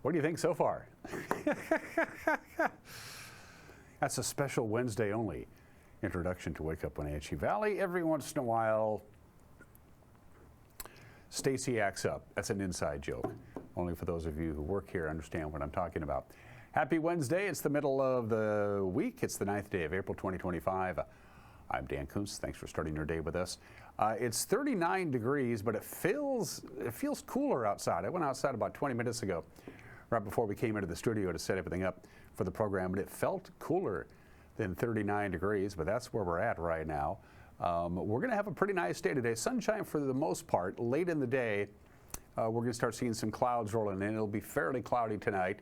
What do you think so far? That's a special Wednesday only introduction to Wake Up Wenatchee Valley. Every once in a while, Stacy acts up. That's an inside joke. Only for those of you who work here understand what I'm talking about. Happy Wednesday. It's the middle of the week. It's the 9th day of April 2025. I'm Dan Kuntz. Thanks for starting your day with us. It's 39 degrees, but it feels cooler outside. I went outside about 20 minutes ago, right before we came into the studio to set everything up for the program, and it felt cooler than 39 degrees, but that's where we're at right now. We're going to have a pretty nice day today. Sunshine for the most part. Late in the day, we're going to start seeing some clouds rolling in. It'll be fairly cloudy tonight.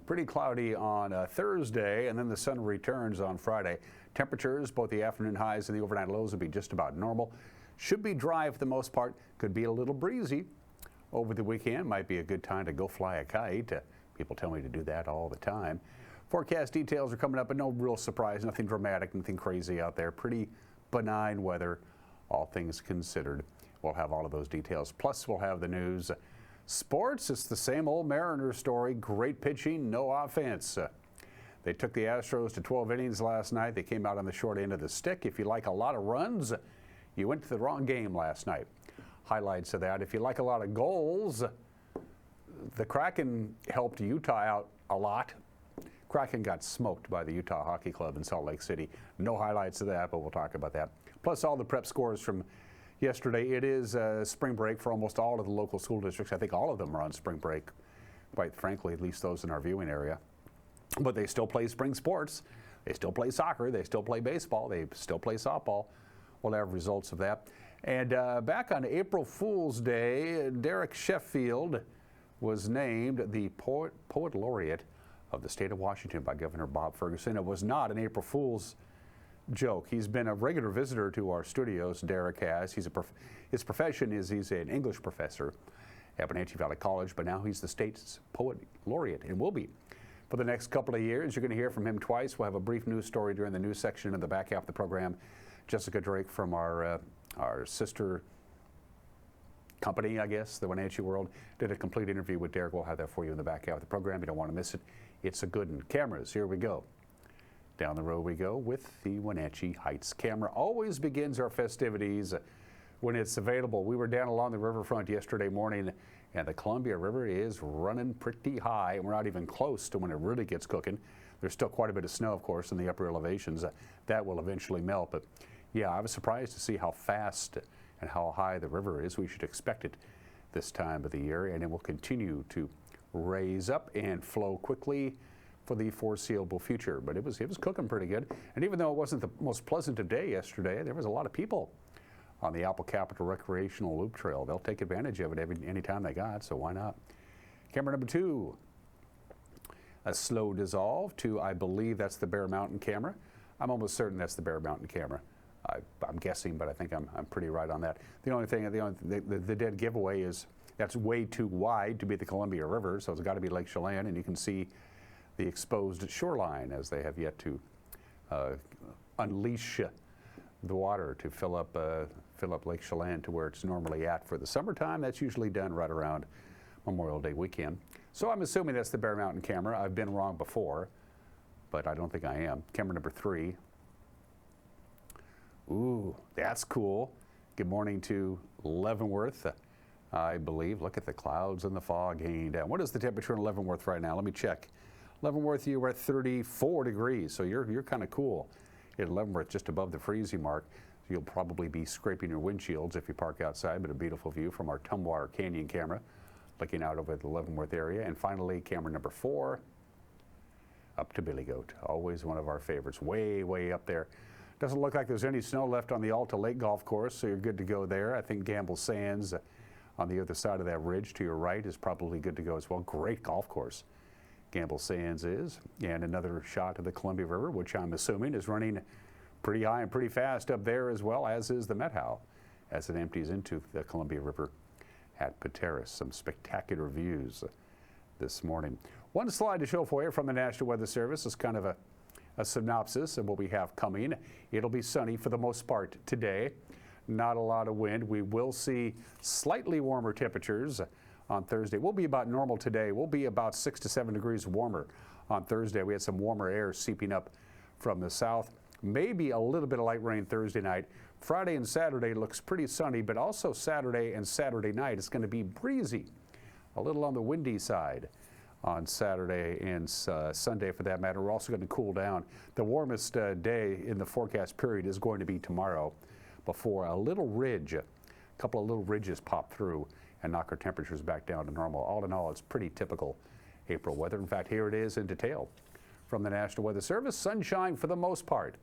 Pretty cloudy on Thursday, and then the sun returns on Friday. Temperatures, both the afternoon highs and the overnight lows, will be just about normal. Should be dry for the most part. Could be a little breezy over the weekend. Might be a good time to go fly a kite. People tell me to do that all the time. Forecast details are coming up, but no real surprise. Nothing dramatic, nothing crazy out there. Pretty benign weather, all things considered. We'll have all of those details. Plus, we'll have the news. Sports, it's the same old Mariners story. Great pitching, no offense. They took the Astros to 12 innings last night. They came out on the short end of the stick. If you like a lot of runs, you went to the wrong game last night. Highlights of that. If you like a lot of goals, the Kraken helped Utah out a lot. Kraken got smoked by the Utah Hockey Club in Salt Lake City. No highlights of that, but we'll talk about that. Plus all the prep scores from yesterday. It is spring break for almost all of the local school districts. I think all of them are on spring break, quite frankly, at least those in our viewing area. But they still play spring sports. They still play soccer. They still play baseball. They still play softball. We'll have results of that. And back on April Fool's Day, Derek Sheffield was named the Poet Laureate of the state of Washington by Governor Bob Ferguson. It was not an April Fool's joke. He's been a regular visitor to our studios, Derek has. His profession is he's an English professor at Wenatchee Valley College, but now he's the state's Poet Laureate and will be for the next couple of years. You're going to hear from him twice. We'll have a brief news story during the news section in the back half of the program. Jessica Drake from our sister company, I guess, the Wenatchee World, did a complete interview with Derek. We'll have that for you in the back half of the program. You don't want to miss it. It's a good one. Cameras, here we go. Down the road we go with the Wenatchee Heights camera. Always begins our festivities when it's available. We were down along the riverfront yesterday morning, and the Columbia River is running pretty high, and we're not even close to when it really gets cooking. There's still quite a bit of snow, of course, in the upper elevations. That will eventually melt, but yeah, I was surprised to see how fast and how high the river is. We should expect it this time of the year, and it will continue to raise up and flow quickly for the foreseeable future. But it was cooking pretty good, and even though it wasn't the most pleasant of day yesterday, there was a lot of people on the Apple Capital Recreational Loop Trail. They'll take advantage of it any time they got, so why not? Camera number 2, a slow dissolve to, I believe that's the Bear Mountain camera. I'm almost certain that's the Bear Mountain camera. I'm guessing, but I think I'm pretty right on that. The only thing, the dead giveaway is that's way too wide to be the Columbia River, so it's got to be Lake Chelan, and you can see the exposed shoreline as they have yet to unleash the water to fill up Lake Chelan to where it's normally at for the summertime. That's usually done right around Memorial Day weekend. So I'm assuming that's the Bear Mountain camera. I've been wrong before, but I don't think I am. Camera number 3. Ooh, that's cool. Good morning to Leavenworth, I believe. Look at the clouds and the fog hanging down. What is the temperature in Leavenworth right now? Let me check. Leavenworth, you were at 34 degrees, so you're kind of cool. In Leavenworth, just above the freezing mark. You'll probably be scraping your windshields if you park outside, but a beautiful view from our Tumwater Canyon camera, looking out over the Leavenworth area. And finally, camera number 4, up to Billy Goat. Always one of our favorites, way, way up there. Doesn't look like there's any snow left on the Alta Lake Golf Course, so you're good to go there. I think Gamble Sands on the other side of that ridge to your right is probably good to go as well. Great golf course, Gamble Sands is. And another shot of the Columbia River, which I'm assuming is running pretty high and pretty fast up there as well, as is the Methow as it empties into the Columbia River at Pateros. Some spectacular views this morning. One slide to show for you from the National Weather Service is kind of a synopsis of what we have coming. It'll be sunny for the most part today. Not a lot of wind. We will see slightly warmer temperatures on Thursday. We'll be about normal today. We'll be about 6 to 7 degrees warmer on Thursday. We had some warmer air seeping up from the south. Maybe a little bit of light rain Thursday night. Friday and Saturday looks pretty sunny, but also Saturday and Saturday night it's going to be breezy, a little on the windy side on Saturday and Sunday for that matter. We're also going to cool down. The warmest day in the forecast period is going to be tomorrow before a little ridge, a couple of little ridges pop through and knock our temperatures back down to normal. All in all, it's pretty typical April weather. In fact, here it is in detail from the National Weather Service. Sunshine for the most part.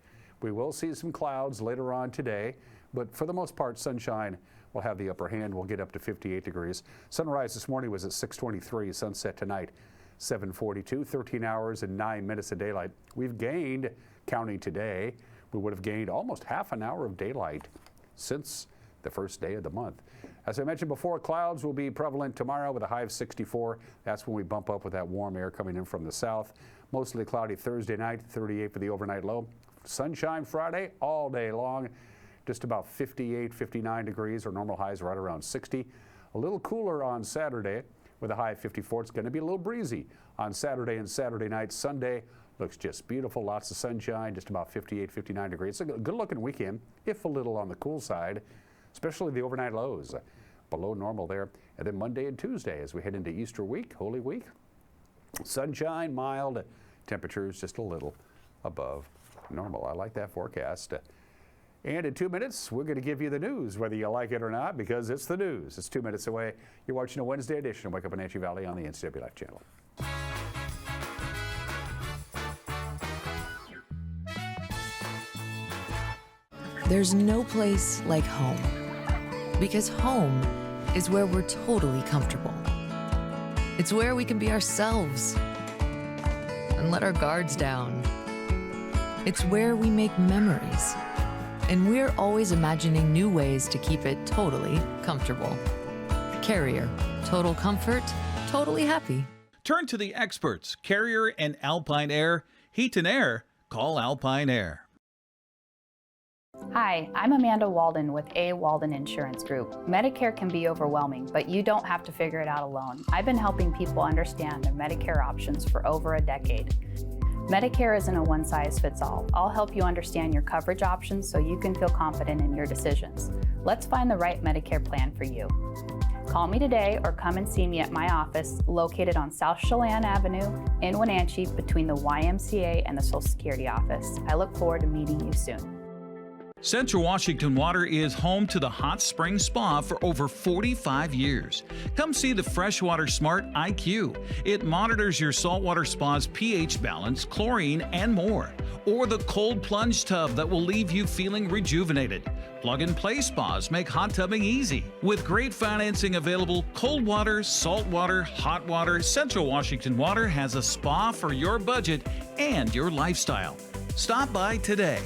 We will see some clouds later on today, but for the most part, sunshine will have the upper hand. We'll get up to 58 degrees. Sunrise this morning was at 6:23. Sunset tonight, 7:42. 13 hours and 9 minutes of daylight. We've gained, counting today, we would have gained almost half an hour of daylight since the first day of the month. As I mentioned before, clouds will be prevalent tomorrow with a high of 64. That's when we bump up with that warm air coming in from the south. Mostly cloudy Thursday night, 38 for the overnight low. Sunshine Friday all day long, just about 58, 59 degrees. Our normal highs right around 60. A little cooler on Saturday with a high of 54. It's going to be a little breezy on Saturday and Saturday night. Sunday looks just beautiful. Lots of sunshine, just about 58, 59 degrees. It's a good looking weekend, if a little on the cool side, especially the overnight lows below normal there. And then Monday and Tuesday as we head into Easter week, Holy Week. Sunshine, mild, temperatures just a little above normal. I like that forecast. And in 2 minutes, we're going to give you the news, whether you like it or not, because it's the news. It's 2 minutes away. You're watching a Wednesday edition of Wake Up Wenatchee Valley on the NCWLIFE channel. There's no place like home, because home is where we're totally comfortable. It's where we can be ourselves and let our guards down. It's where we make memories, and we're always imagining new ways to keep it totally comfortable. Carrier, total comfort, totally happy. Turn to the experts, Carrier and Alpine Air. Heat and air, call Alpine Air. Hi, I'm Amanda Walden with A. Walden Insurance Group. Medicare can be overwhelming, but you don't have to figure it out alone. I've been helping people understand their Medicare options for over a decade. Medicare isn't a one-size-fits-all. I'll help you understand your coverage options so you can feel confident in your decisions. Let's find the right Medicare plan for you. Call me today or come and see me at my office located on South Chelan Avenue in Wenatchee between the YMCA and the Social Security office. I look forward to meeting you soon. Central Washington Water is home to the Hot Spring Spa for over 45 years. Come see the Freshwater Smart IQ. It monitors your saltwater spa's pH balance, chlorine, and more. Or the cold plunge tub that will leave you feeling rejuvenated. Plug-and-play spas make hot tubbing easy. With great financing available, cold water, salt water, hot water, Central Washington Water has a spa for your budget and your lifestyle. Stop by today.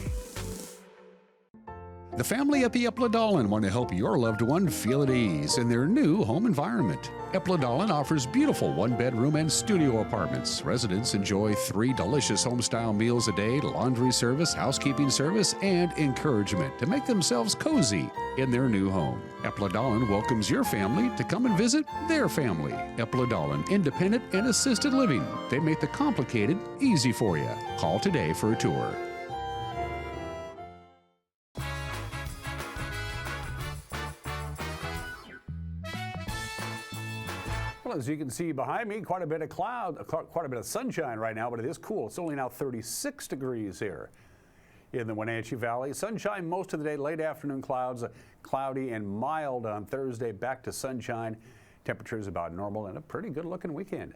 The family at the Epladolin want to help your loved one feel at ease in their new home environment. Epladolin offers beautiful one-bedroom and studio apartments. Residents enjoy 3 delicious home-style meals a day, laundry service, housekeeping service, and encouragement to make themselves cozy in their new home. Epladolin welcomes your family to come and visit their family. Epladolin, independent and assisted living. They make the complicated easy for you. Call today for a tour. Well, as you can see behind me, quite a bit of cloud, quite a bit of sunshine right now, but it is cool. It's only now 36 degrees here in the Wenatchee Valley. Sunshine most of the day, late afternoon clouds, cloudy and mild on Thursday, back to sunshine. Temperatures about normal and a pretty good looking weekend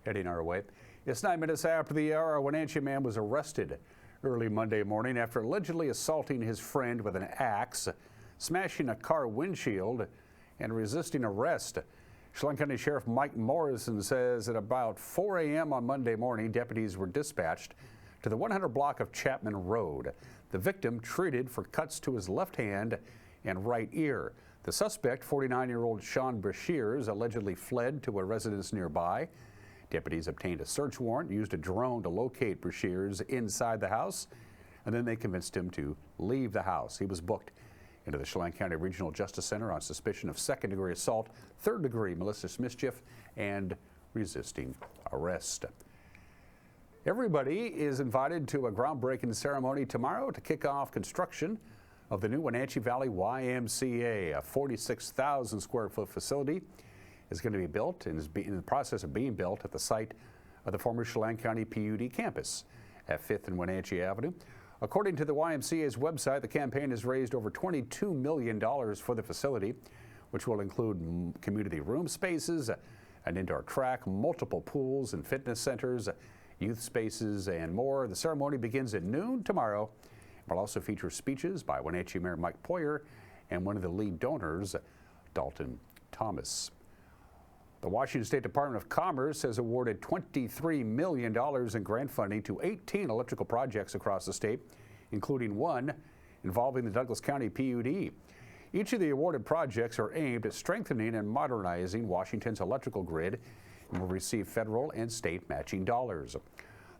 heading our way. It's 9 minutes after the hour. A Wenatchee man was arrested early Monday morning after allegedly assaulting his friend with an axe, smashing a car windshield, and resisting arrest. Chelan County Sheriff Mike Morrison says at about 4 a.m. on Monday morning, deputies were dispatched to the 100 block of Chapman Road. The victim treated for cuts to his left hand and right ear. The suspect, 49-year-old Sean Brashears, allegedly fled to a residence nearby. Deputies obtained a search warrant, used a drone to locate Brashears inside the house, and then they convinced him to leave the house. He was booked into the Chelan County Regional Justice Center on suspicion of second-degree assault, third-degree malicious mischief, and resisting arrest. Everybody is invited to a groundbreaking ceremony tomorrow to kick off construction of the new Wenatchee Valley YMCA. A 46,000 square foot facility is going to be built and is in the process of being built at the site of the former Chelan County PUD campus at 5th and Wenatchee Avenue. According to the YMCA's website, the campaign has raised over $22 million for the facility, which will include community room spaces, an indoor track, multiple pools and fitness centers, youth spaces, and more. The ceremony begins at noon tomorrow. It will also feature speeches by Wenatchee Mayor Mike Poyer and one of the lead donors, Dalton Thomas. The Washington State Department of Commerce has awarded $23 million in grant funding to 18 electrical projects across the state, including one involving the Douglas County PUD. Each of the awarded projects are aimed at strengthening and modernizing Washington's electrical grid and will receive federal and state matching dollars.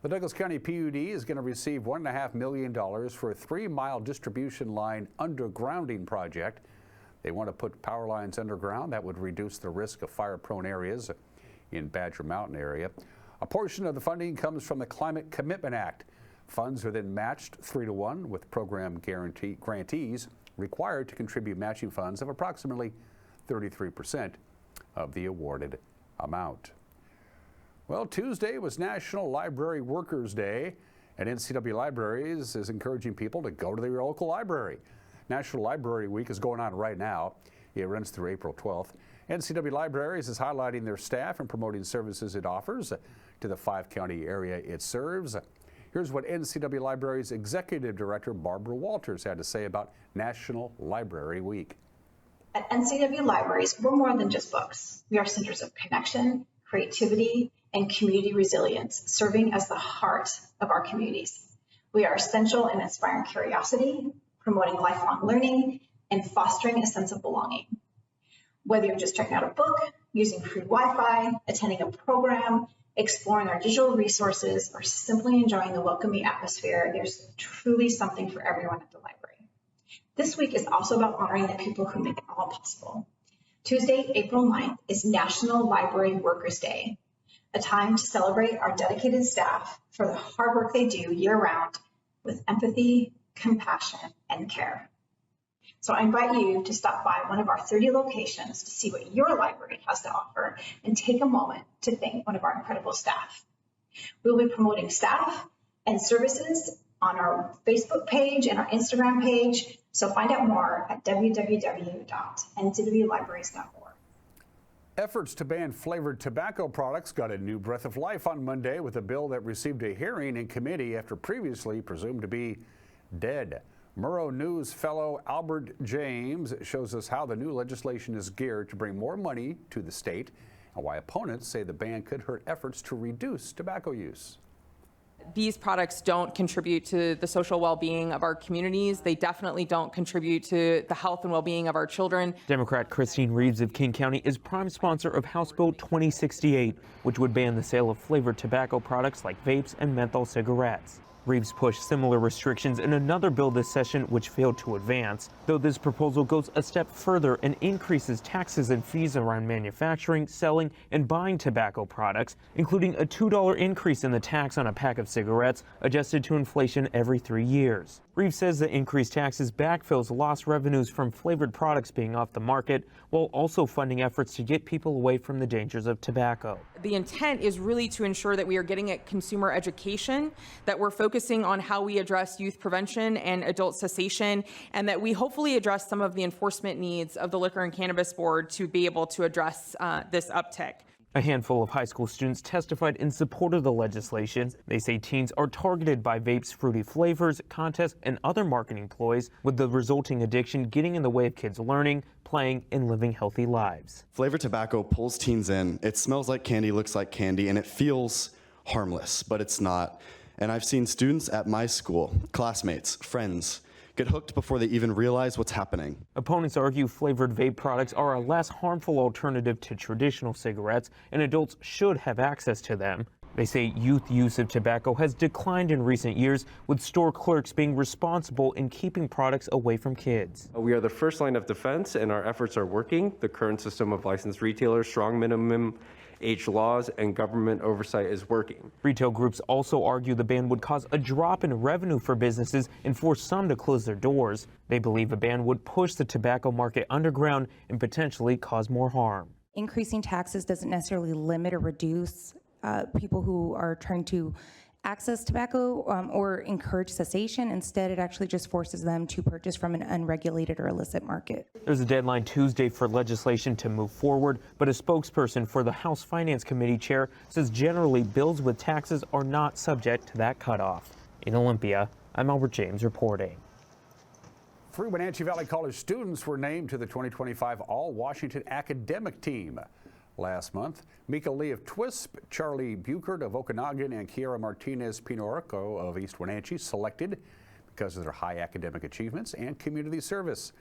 The Douglas County PUD is going to receive $1.5 million for a 3-mile distribution line undergrounding project. They want to put power lines underground that would reduce the risk of fire-prone areas in Badger Mountain area. A portion of the funding comes from the Climate Commitment Act. Funds are then matched 3-to-1 with program grantees required to contribute matching funds of approximately 33% of the awarded amount. Well, Tuesday was National Library Workers Day, and NCW Libraries is encouraging people to go to their local library. National Library Week is going on right now. It runs through April 12th. NCW Libraries is highlighting their staff and promoting services it offers to the 5-county area it serves. Here's what NCW Libraries Executive Director Barbara Walters had to say about National Library Week. At NCW Libraries, we're more than just books. We are centers of connection, creativity, and community resilience, serving as the heart of our communities. We are essential in inspiring curiosity, promoting lifelong learning, and fostering a sense of belonging. Whether you're just checking out a book, using free Wi-Fi, attending a program, exploring our digital resources, or simply enjoying the welcoming atmosphere, there's truly something for everyone at the library. This week is also about honoring the people who make it all possible. Tuesday, April 9th is National Library Workers Day, a time to celebrate our dedicated staff for the hard work they do year-round with empathy, compassion, and care. So I invite you to stop by one of our 30 locations to see what your library has to offer and take a moment to thank one of our incredible staff. We'll be promoting staff and services on our Facebook page and our Instagram page, so find out more at www.ncwlibraries.org. Efforts to ban flavored tobacco products got a new breath of life on Monday with a bill that received a hearing in committee after previously presumed to be dead. Murrow News fellow Albert James shows us how the new legislation is geared to bring more money to the state and why opponents say the ban could hurt efforts to reduce tobacco use. These products don't contribute to the social well-being of our communities. They definitely don't contribute to the health and well-being of our children. Democrat Christine Reeves of King County is prime sponsor of House Bill 2068, which would ban the sale of flavored tobacco products like vapes and menthol cigarettes. Reeves pushed similar restrictions in another bill this session, which failed to advance, though this proposal goes a step further and increases taxes and fees around manufacturing, selling, and buying tobacco products, including a $2 increase in the tax on a pack of cigarettes, adjusted to inflation every 3 years. Reeves says the increased taxes backfills lost revenues from flavored products being off the market, while also funding efforts to get people away from the dangers of tobacco. The intent is really to ensure that we are getting at consumer education, that we're focusing on how we address youth prevention and adult cessation, and that we hopefully address some of the enforcement needs of the Liquor and Cannabis Board to be able to address this uptick. A handful of high school students testified in support of the legislation. They say teens are targeted by vapes' fruity flavors, contests, and other marketing ploys, with the resulting addiction getting in the way of kids learning, playing, and living healthy lives. Flavored tobacco pulls teens in. It smells like candy, looks like candy, and it feels harmless, but it's not. And I've seen students at my school, classmates, friends, get hooked before they even realize what's happening. Opponents argue flavored vape products are a less harmful alternative to traditional cigarettes, and adults should have access to them. They say youth use of tobacco has declined in recent years, with store clerks being responsible in keeping products away from kids. We are the first line of defense, and our efforts are working. The current system of licensed retailers, strong minimum age laws, and government oversight is working. Retail groups also argue the ban would cause a drop in revenue for businesses and force some to close their doors. They believe a ban would push the tobacco market underground and potentially cause more harm. Increasing taxes doesn't necessarily limit or reduce people who are trying to access tobacco or encourage cessation. Instead, it actually just forces them to purchase from an unregulated or illicit market. There's a deadline Tuesday for legislation to move forward, but a spokesperson for the House Finance Committee chair says generally bills with taxes are not subject to that cutoff. In Olympia, I'm Albert James reporting. 3 Wenatchee Valley College students were named to the 2025 All-Washington Academic Team. Last month, Mika Lee of TWISP, Charlie Buchert of Okanagan, and Kiara Martinez Pinorco of East Wenatchee selected because of their high academic achievements and community service.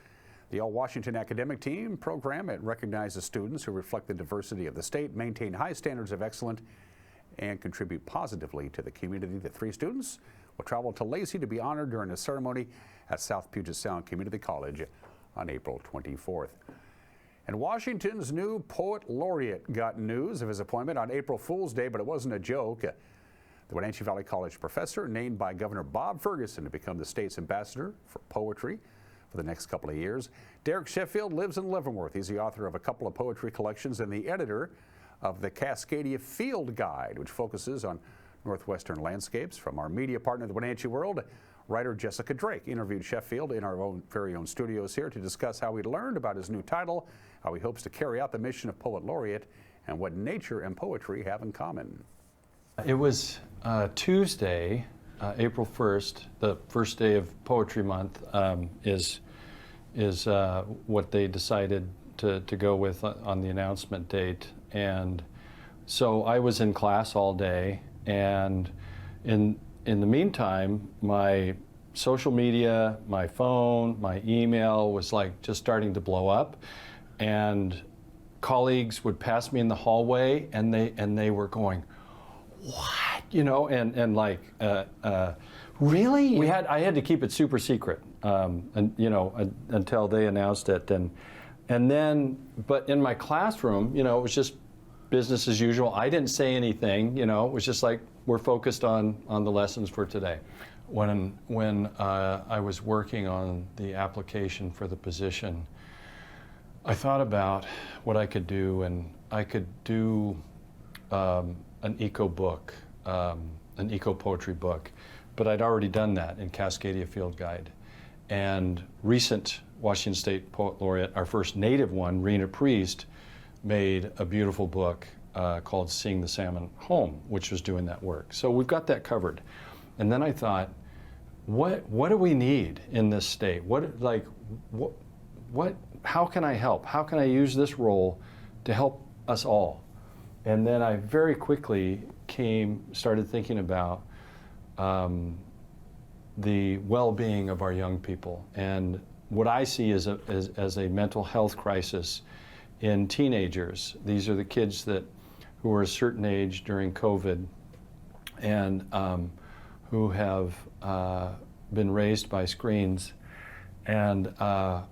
The All-Washington Academic Team program, it recognizes students who reflect the diversity of the state, maintain high standards of excellence, and contribute positively to the community. The 3 students will travel to Lacey to be honored during a ceremony at South Puget Sound Community College on April 24th. And Washington's new poet laureate got news of his appointment on April Fool's Day, but it wasn't a joke. The Wenatchee Valley College professor named by Governor Bob Ferguson to become the state's ambassador for poetry for the next couple of years. Derek Sheffield lives in Leavenworth. He's the author of a couple of poetry collections and the editor of the Cascadia Field Guide, which focuses on northwestern landscapes. From our media partner, the Wenatchee World, writer Jessica Drake interviewed Sheffield in our very own studios here to discuss how he learned about his new title, how he hopes to carry out the mission of Poet Laureate, and what nature and poetry have in common. It was Tuesday, April 1st, the first day of Poetry Month, is what they decided to go with on the announcement date. And so I was in class all day, and in the meantime, my social media, my phone, my email was like just starting to blow up, and colleagues would pass me in the hallway, and they were going, "What?" You know, and like, really? I had to keep it super secret, and you know, until they announced it, and then, but in my classroom, you know, it was just business as usual. I didn't say anything, you know, it was just like, we're focused on the lessons for today. When I was working on the application for the position, I thought about what I could do, and I could do an eco book, an eco poetry book, but I'd already done that in Cascadia Field Guide. And recent Washington State Poet Laureate, our first native one, Rena Priest, made a beautiful book called Seeing the Salmon Home, which was doing that work. So we've got that covered. And then I thought, what do we need in this state? How can I help? How can I use this role to help us all? And then I very quickly started thinking about the well-being of our young people, and what I see as a mental health crisis in teenagers. These are the kids who were a certain age during COVID, and who have been raised by screens. And I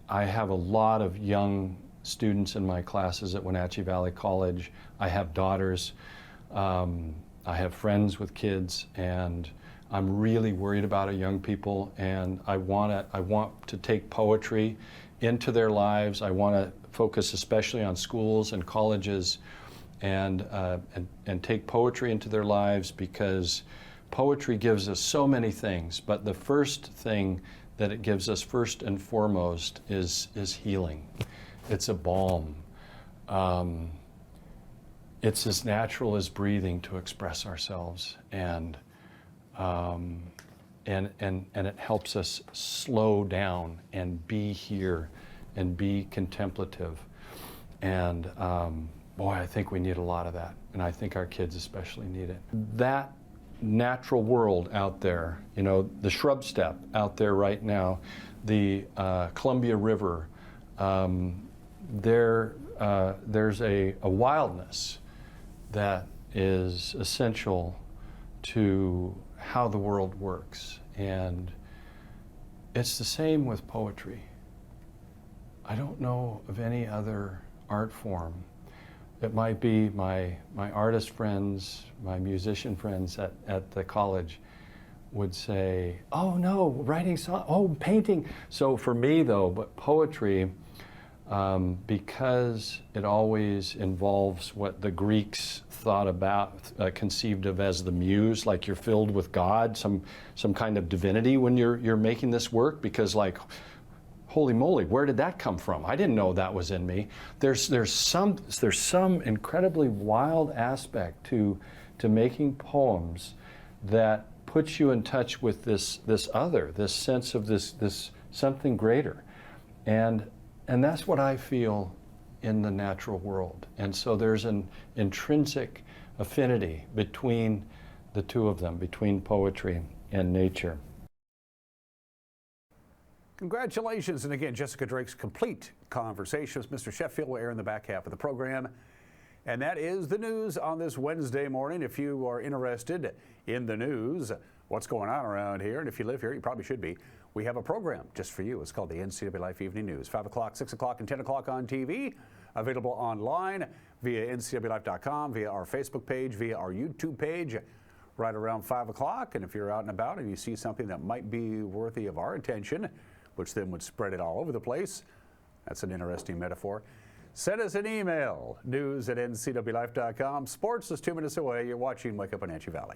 have a lot of young students in my classes at Wenatchee Valley College. I have daughters. I have friends with kids, and I'm really worried about our young people, and I want to take poetry into their lives. I want to focus especially on schools and colleges, and take poetry into their lives, because poetry gives us so many things, but the first thing that it gives us first and foremost is healing. It's a balm. It's as natural as breathing to express ourselves, and it helps us slow down and be here and be contemplative. And boy, I think we need a lot of that, and I think our kids especially need it. That natural world out there, you know, the shrub steppe out there right now, the Columbia River, there's a wildness that is essential to how the world works. And it's the same with poetry. I don't know of any other art form. It might be my artist friends, my musician friends at the college would say, oh no, writing song, oh, painting. So for me though, but poetry, because it always involves what the Greeks thought about, conceived of as the muse, like you're filled with God, some kind of divinity when you're making this work, because like, holy moly, where did that come from? I didn't know that was in me. There's some incredibly wild aspect to making poems that puts you in touch with this other, this sense of this something greater, and that's what I feel in the natural world. And so there's an intrinsic affinity between the two of them, between poetry and nature. Congratulations. And again, Jessica Drake's complete conversation with Mr. Sheffield will air in the back half of the program. And that is the news on this Wednesday morning. If you are interested in the news, what's going on around here, and if you live here, you probably should be, we have a program just for you. It's called the NCWLIFE Evening News, 5 o'clock, 6 o'clock, and 10 o'clock on TV, available online via NCWLIFE.com, via our Facebook page, via our YouTube page, right around 5 o'clock. And if you're out and about and you see something that might be worthy of our attention, which then would spread it all over the place, that's an interesting metaphor, send us an email, news@ncwlife.com. Sports is 2 minutes away. You're watching Wake Up Wenatchee Valley.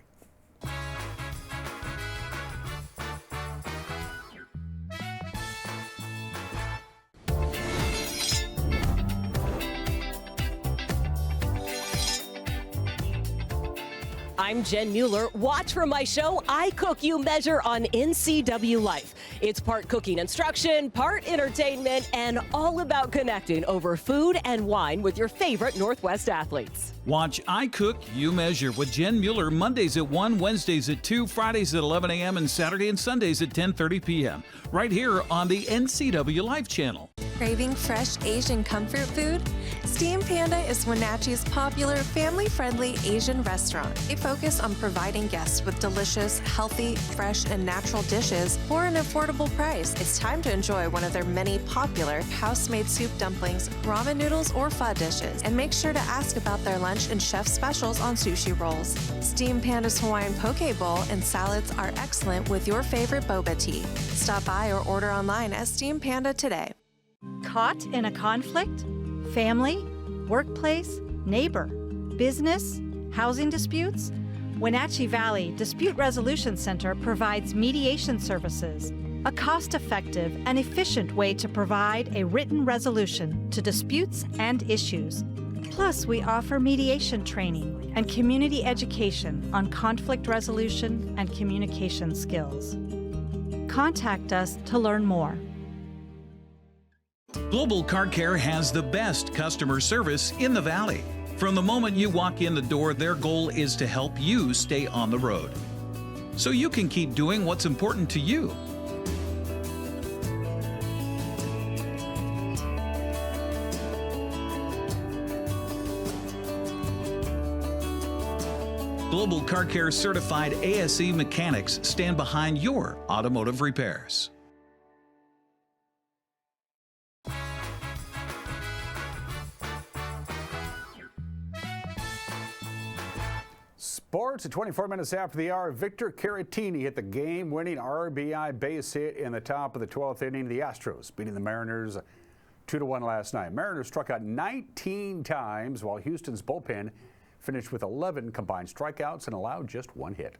I'm Jen Mueller. Watch for my show, I Cook, You Measure, on NCWLIFE. It's part cooking instruction, part entertainment, and all about connecting over food and wine with your favorite Northwest athletes. Watch I Cook, You Measure with Jen Mueller Mondays at 1, Wednesdays at 2, Fridays at 11 a.m., and Saturday and Sundays at 10:30 p.m. right here on the NCWLIFE channel. Craving fresh Asian comfort food? Steam Panda is Wenatchee's popular family-friendly Asian restaurant. They focus on providing guests with delicious, healthy, fresh, and natural dishes for an affordable price. It's time to enjoy one of their many popular house-made soup dumplings, ramen noodles, or pho dishes. And make sure to ask about their lunch and chef specials on sushi rolls. Steam Panda's Hawaiian poke bowl and salads are excellent with your favorite boba tea. Stop by or order online at Steam Panda today. Caught in a conflict? Family, workplace, neighbor, business, housing disputes? Wenatchee Valley Dispute Resolution Center provides mediation services, a cost-effective and efficient way to provide a written resolution to disputes and issues. Plus, we offer mediation training and community education on conflict resolution and communication skills. Contact us to learn more. Global Car Care has the best customer service in the Valley. From the moment you walk in the door, their goal is to help you stay on the road, so you can keep doing what's important to you. Global Car Care certified ASE mechanics stand behind your automotive repairs. Sports at 24 minutes after the hour. Victor Caratini hit the game-winning RBI base hit in the top of the 12th inning. The Astros beating the Mariners 2-1 last night. Mariners struck out 19 times, while Houston's bullpen finished with 11 combined strikeouts and allowed just one hit.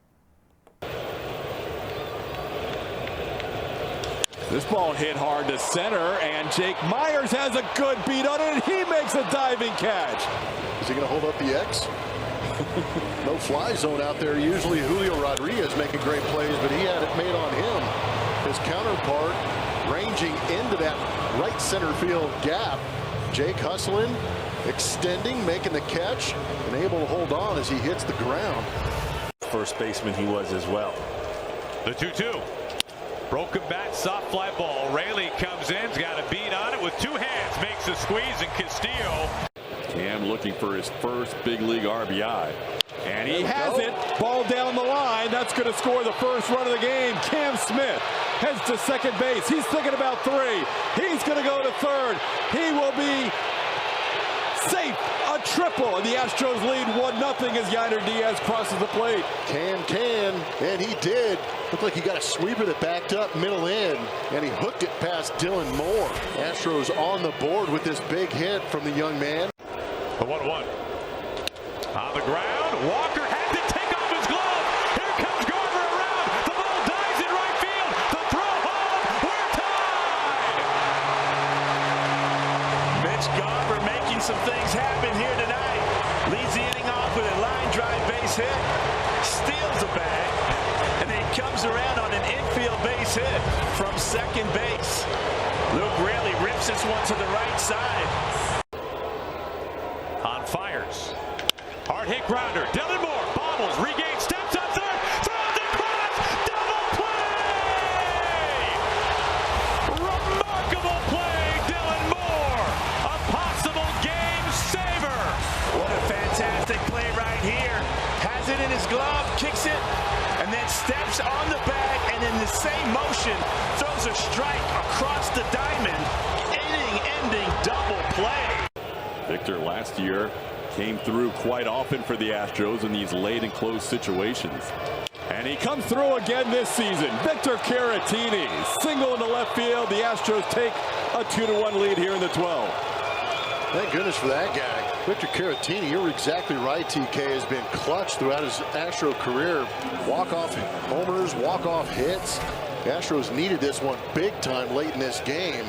This ball hit hard to center, and Jake Myers has a good beat on it, and he makes a diving catch. Is he going to hold up the X? No fly zone out there. Usually Julio Rodriguez making great plays, but he had it made on him. His counterpart ranging into that right center field gap. Jake hustling, extending, making the catch, and able to hold on as he hits the ground. First baseman he was as well. The 2-2. Broken bat, soft fly ball. Rayleigh comes in, has got a beat on it with two hands, makes a squeeze, and Castillo. Cam looking for his first big league RBI. And he has it. Ball down the line. That's going to score the first run of the game. Cam Smith heads to second base. He's thinking about 3. He's going to go to third. He will be safe. A triple. And the Astros lead 1-0 as Yainer Diaz crosses the plate. Can, and he did. Looked like he got a sweeper that backed up middle in, and he hooked it past Dylan Moore. Astros on the board with this big hit from the young man. The 1-1. On the ground, Walker had to take off his glove. Here comes Garver around. The ball dives in right field. The throw home. We're tied. Mitch Garver making some things happen here tonight. Leads the inning off with a line drive base hit. Steals a bag. And then comes around on an infield base hit from second base. Luke Raley rips this one to the right side. On fires. Hard hit grounder. Dylan Moore bobbles, regains, steps up third, throws across, double play! Remarkable play, Dylan Moore. A possible game saver. What a fantastic play right here. Has it in his glove, kicks it, and then steps on the bag, and in the same motion, throws a strike across the diamond. Inning-ending double play. Victor last year came through quite often for the Astros in these late and close situations. And he comes through again this season. Victor Caratini, single into left field. The Astros take a 2-1 lead here in the 12th. Thank goodness for that guy. Victor Caratini, you're exactly right, TK, has been clutch throughout his Astro career. Walk-off homers, walk-off hits. The Astros needed this one big time late in this game.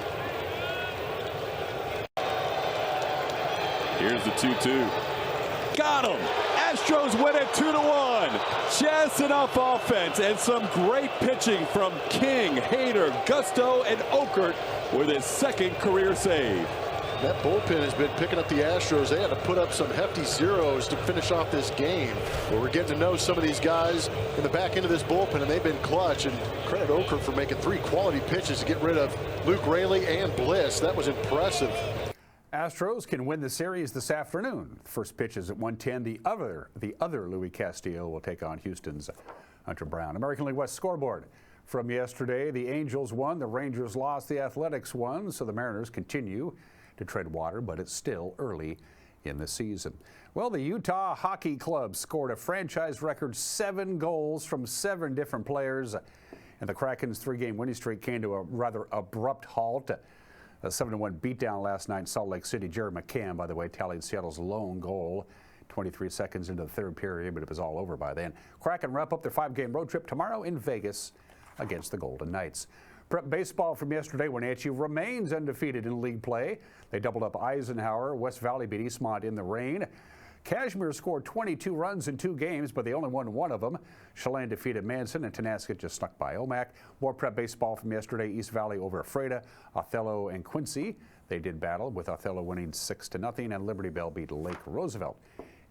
Here's the 2-2. Got him. Astros win it 2-1. Just enough offense and some great pitching from King, Hader, Gusto, and Okert with his second career save. That bullpen has been picking up the Astros. They had to put up some hefty zeros to finish off this game. Well, we're getting to know some of these guys in the back end of this bullpen, and they've been clutch. And credit Okert for making 3 quality pitches to get rid of Luke Raley and Bliss. That was impressive. Astros can win the series this afternoon. First pitch is at 1:10. The other Louis Castillo will take on Houston's Hunter Brown. American League West scoreboard from yesterday. The Angels won, the Rangers lost, the Athletics won, so the Mariners continue to tread water, but it's still early in the season. Well, the Utah Hockey Club scored a franchise record 7 goals from 7 different players, and the Kraken's 3-game winning streak came to a rather abrupt halt. A 7-1 beatdown last night in Salt Lake City. Jared McCann, by the way, tallied Seattle's lone goal 23 seconds into the third period, but it was all over by then. Kraken wrap up their 5-game road trip tomorrow in Vegas against the Golden Knights. Prep baseball from yesterday, Wenatchee remains undefeated in league play. They doubled up Eisenhower. West Valley beat Eastmont in the rain. Kashmir scored 22 runs in 2 games, but they only won 1 of them. Chelan defeated Manson, and Tenasket just snuck by Omak. More prep baseball from yesterday. East Valley over Ephrata. Othello and Quincy, they did battle, with Othello winning 6-0, and Liberty Bell beat Lake Roosevelt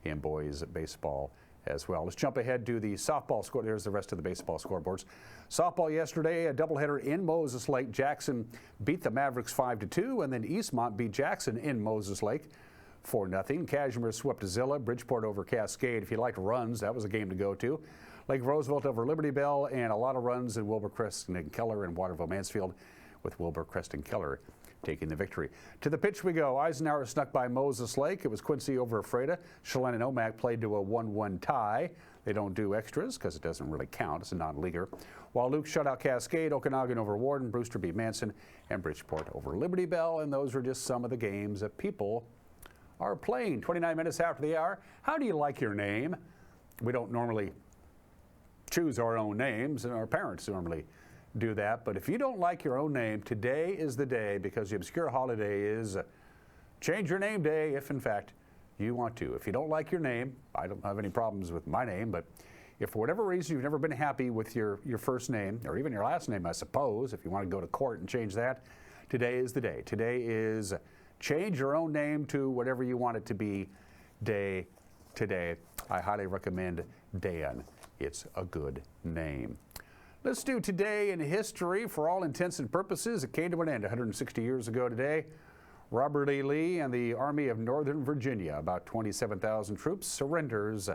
in boys baseball as well. Let's jump ahead to the softball score. There's the rest of the baseball scoreboards. Softball yesterday, a doubleheader in Moses Lake. Jackson beat the Mavericks 5-2, and then Eastmont beat Jackson in Moses Lake 4-0. Kashmir swept Zilla. Bridgeport over Cascade. If you liked runs, that was a game to go to. Lake Roosevelt over Liberty Bell, and a lot of runs in Wilbur-Crest and Keller and Waterville-Mansfield, with Wilbur-Crest and Keller taking the victory. To the pitch we go. Eisenhower snuck by Moses Lake. It was Quincy over Ephrata. Chelan and Omak played to a 1-1 tie. They don't do extras because it doesn't really count. It's a non-leaguer. While Luke shut out Cascade, Okanagan over Warden, Brewster beat Manson, and Bridgeport over Liberty Bell. And those are just some of the games that people are playing. 29 minutes after the hour. How do you like your name? We don't normally choose our own names, and our parents normally do that. But if you don't like your own name, today is the day, because the obscure holiday is Change Your Name Day, if in fact you want to. If you don't like your name, I don't have any problems with my name, but if for whatever reason you've never been happy with your first name, or even your last name, I suppose, if you want to go to court and change that, today is the day. Today is change your own name to whatever you want it to be day today. I highly recommend Dan. It's a good name. Let's do today in history. For all intents and purposes, it came to an end 160 years ago today. Robert E. Lee and the Army of Northern Virginia, about 27,000 troops, surrenders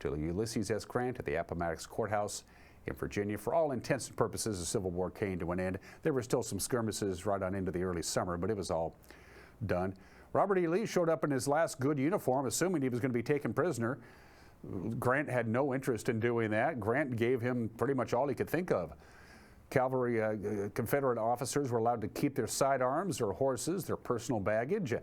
to Ulysses S. Grant at the Appomattox Courthouse in Virginia. For all intents and purposes, the Civil War came to an end. There were still some skirmishes right on into the early summer, but it was all done. Robert E. Lee showed up in his last good uniform, assuming he was going to be taken prisoner. Grant had no interest in doing that. Grant gave him pretty much all he could think of. Cavalry Confederate officers were allowed to keep their sidearms, their horses, their personal baggage.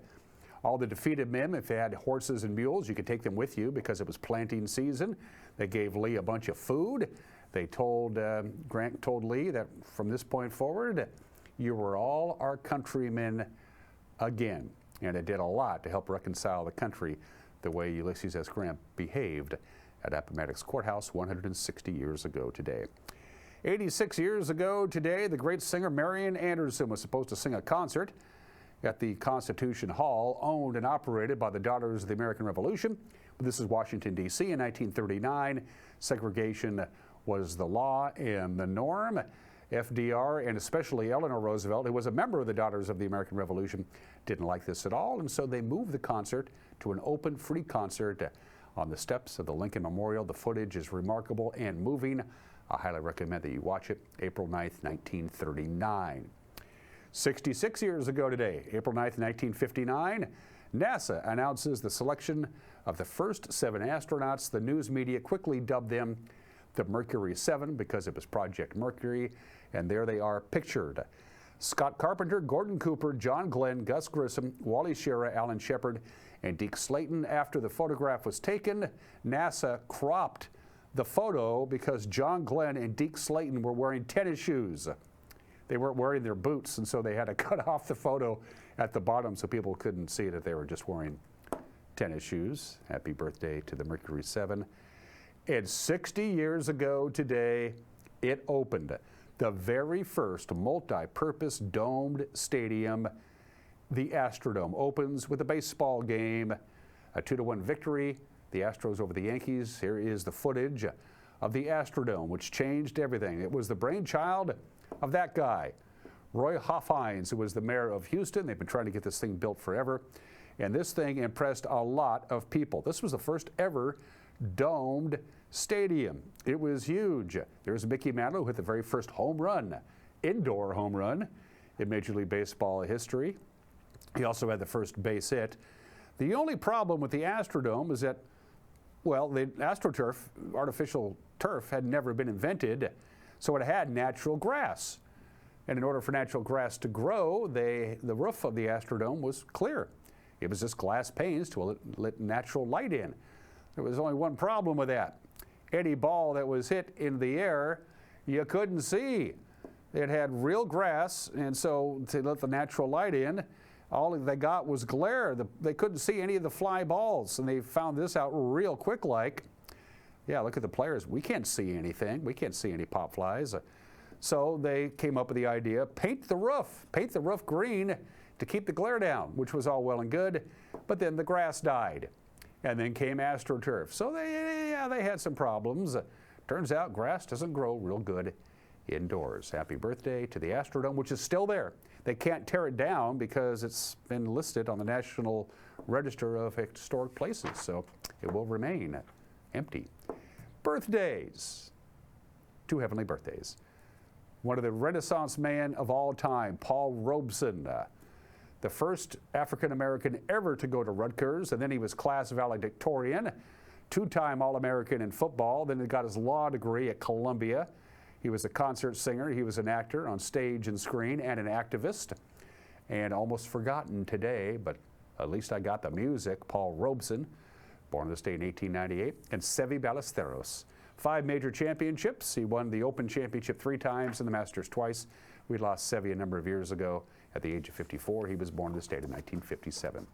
All the defeated men, if they had horses and mules, you could take them with you because it was planting season. They gave Lee a bunch of food. They told, Grant told Lee that from this point forward, you were all our countrymen again. And it did a lot to help reconcile the country the way Ulysses S. Grant behaved at Appomattox Courthouse 160 years ago today. 86 years ago today, the great singer Marian Anderson was supposed to sing a concert at the Constitution Hall, owned and operated by the Daughters of the American Revolution. This is Washington, D.C. in 1939. Segregation was the law and the norm. FDR and especially Eleanor Roosevelt, who was a member of the Daughters of the American Revolution, didn't like this at all, and so they moved the concert to an open, free concert on the steps of the Lincoln Memorial. The footage is remarkable and moving. I highly recommend that you watch it. April 9th, 1939. 66 years ago today, April 9th, 1959, NASA announces the selection of the first 7 astronauts. The news media quickly dubbed them the Mercury 7 because it was Project Mercury, and there they are pictured. Scott Carpenter, Gordon Cooper, John Glenn, Gus Grissom, Wally Schirra, Alan Shepard, and Deke Slayton. After the photograph was taken, NASA cropped the photo because John Glenn and Deke Slayton were wearing tennis shoes. They weren't wearing their boots, and so they had to cut off the photo at the bottom so people couldn't see that they were just wearing tennis shoes. Happy birthday to the Mercury 7. And 60 years ago today, it opened. The very first multi-purpose domed stadium, the Astrodome, opens with a baseball game, a 2-1 victory. The Astros over the Yankees. Here is the footage of the Astrodome, which changed everything. It was the brainchild of that guy, Roy Hoffhines, who was the mayor of Houston. They've been trying to get this thing built forever, and this thing impressed a lot of people. This was the first ever domed stadium. It was huge. There's Mickey Mantle, who hit the very first home run, indoor home run in Major League Baseball history. He also had the first base hit. The only problem with the Astrodome is that, well, the AstroTurf, artificial turf, had never been invented, so it had natural grass. And in order for natural grass to grow, the roof of the Astrodome was clear. It was just glass panes to let natural light in. There was only one problem with that. Any ball that was hit in the air, you couldn't see. It had real grass, and so to let the natural light in, all they got was glare. They couldn't see any of the fly balls, and they found this out real quick like. Yeah, look at the players. We can't see anything. We can't see any pop flies. So they came up with the idea, paint the roof green to keep the glare down, which was all well and good, but then the grass died. And then came AstroTurf. So they had some problems. Turns out grass doesn't grow real good indoors. Happy birthday to the Astrodome, which is still there. They can't tear it down because it's been listed on the National Register of Historic Places, so it will remain empty. Birthdays. 2 heavenly birthdays. One of the Renaissance man of all time, Paul Robeson, the first African-American ever to go to Rutgers, and then he was class valedictorian, 2-time All-American in football, then he got his law degree at Columbia. He was a concert singer, he was an actor on stage and screen, and an activist. And almost forgotten today, but at least I got the music, Paul Robeson, born in the state in 1898, and Seve Ballesteros. 5 major championships. He won the Open Championship 3 times and the Masters twice. We lost Seve a number of years ago at the age of 54. He was born in the state in 1957.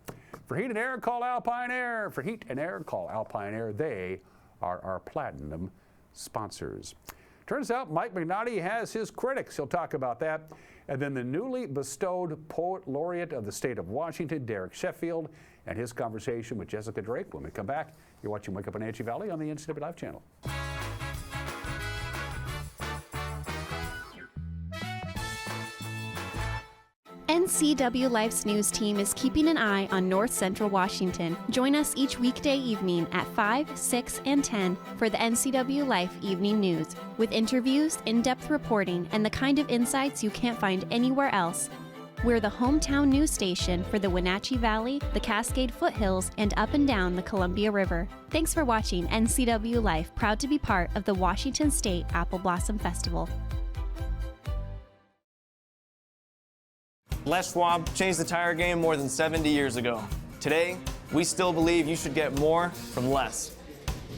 For heat and air, call Alpine Air. For heat and air, call Alpine Air. They are our platinum sponsors. Turns out Mike Mignotti has his critics. He'll talk about that. And then the newly bestowed Poet Laureate of the state of Washington, Derek Sheffield, and his conversation with Jessica Drake. When we come back, you're watching Wake Up Wenatchee Valley on the NCWLIFE channel. NCWLIFE's news team is keeping an eye on North Central Washington. Join us each weekday evening at 5, 6, and 10 for the NCWLIFE Evening News, with interviews, in-depth reporting, and the kind of insights you can't find anywhere else. We're the hometown news station for the Wenatchee Valley, the Cascade Foothills, and up and down the Columbia River. Thanks for watching NCWLIFE, proud to be part of the Washington State Apple Blossom Festival. Les Schwab changed the tire game more than 70 years ago. Today, we still believe you should get more from less.